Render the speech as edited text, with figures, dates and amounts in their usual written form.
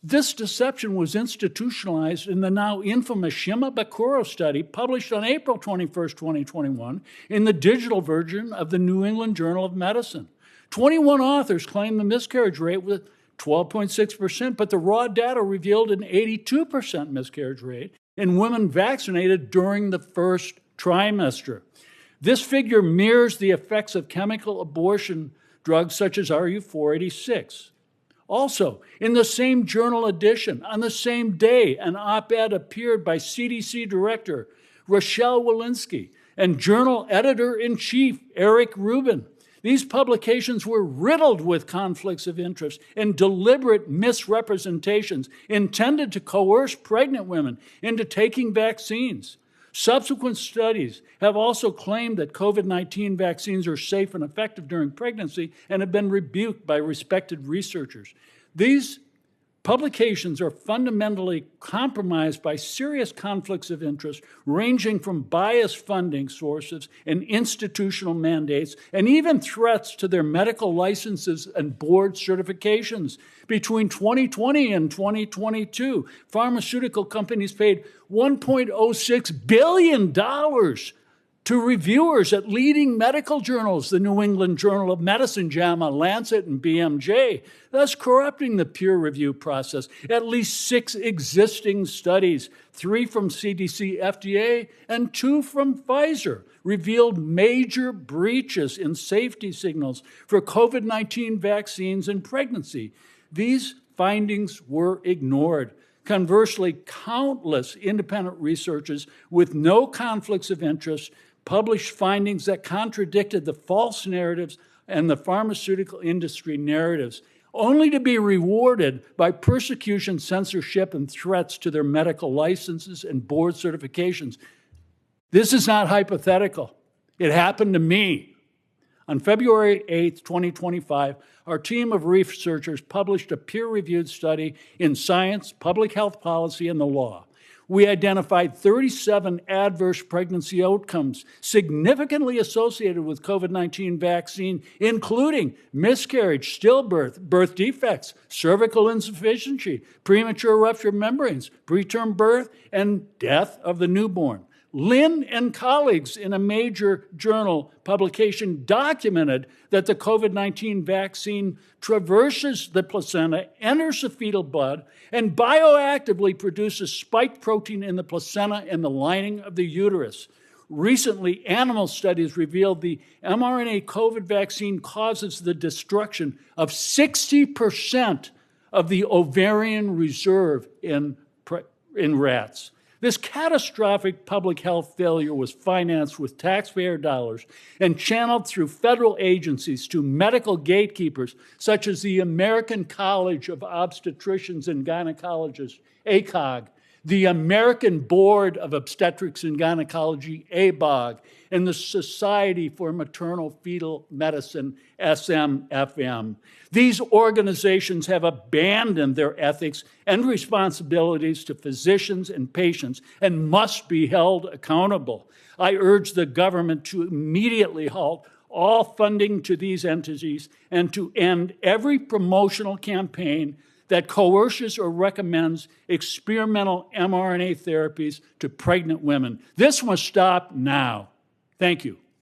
This deception was institutionalized in the now infamous Shimabukuro study published on April 21, 2021, in the digital version of the New England Journal of Medicine. 21 authors claimed the miscarriage rate was 12.6%, but the raw data revealed an 82% miscarriage rate in women vaccinated during the first trimester. This figure mirrors the effects of chemical abortion drugs such as RU-486. Also, in the same journal edition, on the same day, an op-ed appeared by CDC Director Rochelle Walensky and journal editor-in-chief Eric Rubin. These publications were riddled with conflicts of interest and deliberate misrepresentations intended to coerce pregnant women into taking vaccines. Subsequent studies have also claimed that COVID-19 vaccines are safe and effective during pregnancy and have been rebuked by respected researchers. These publications are fundamentally compromised by serious conflicts of interest, ranging from biased funding sources and institutional mandates, and even threats to their medical licenses and board certifications. Between 2020 and 2022, pharmaceutical companies paid $1.06 billion to reviewers at leading medical journals, the New England Journal of Medicine, JAMA, Lancet, and BMJ, thus corrupting the peer review process. At least 6 existing studies, 3 from CDC, FDA, and 2 from Pfizer, revealed major breaches in safety signals for COVID-19 vaccines and pregnancy. These findings were ignored. Conversely, countless independent researchers with no conflicts of interest published findings that contradicted the false narratives and the pharmaceutical industry narratives, only to be rewarded by persecution, censorship, and threats to their medical licenses and board certifications. This is not hypothetical. It happened to me. On February 8, 2025, our team of researchers published a peer-reviewed study in Science, Public Health Policy, and the Law. We identified 37 adverse pregnancy outcomes significantly associated with COVID-19 vaccine, including miscarriage, stillbirth, birth defects, cervical insufficiency, premature rupture of membranes, preterm birth, and death of the newborn. Lin and colleagues in a major journal publication documented that the COVID-19 vaccine traverses the placenta, enters the fetal blood, and bioactively produces spike protein in the placenta and the lining of the uterus. Recently, animal studies revealed the mRNA COVID vaccine causes the destruction of 60% of the ovarian reserve in rats. This catastrophic public health failure was financed with taxpayer dollars and channeled through federal agencies to medical gatekeepers such as the American College of Obstetricians and Gynecologists, ACOG, the American Board of Obstetrics and Gynecology, ABOG, and the Society for Maternal Fetal Medicine, SMFM. These organizations have abandoned their ethics and responsibilities to physicians and patients and must be held accountable. I urge the government to immediately halt all funding to these entities and to end every promotional campaign that coerces or recommends experimental mRNA therapies to pregnant women. This must stop now. Thank you.